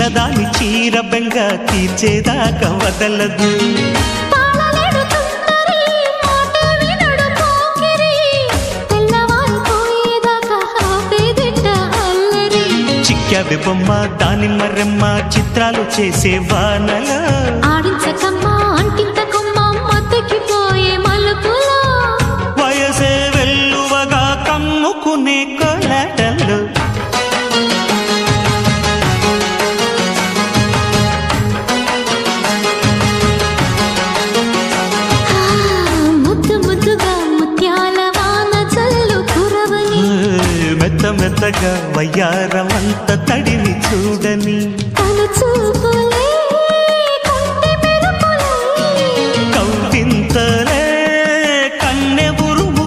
చిన్నదాని చీర బెంగ తీర్చేదాకా వదలదు. చిక్కావే బొమ్మ దానిమ్మ రెమ్మ చిత్రాలు చేసే వానలో ఆడించకమ్మా అంటింతకమ్మ మత్తకిపోయే మలుపులో వయసే వెల్లువగా కమ్ముకునే కోలాటలు. ముద్దు ముద్దుగా ముత్యాల వాన చల్లు కురవని మెత్త మెత్తగా వయ్యారమంత తడిని చూడని తన చూపుల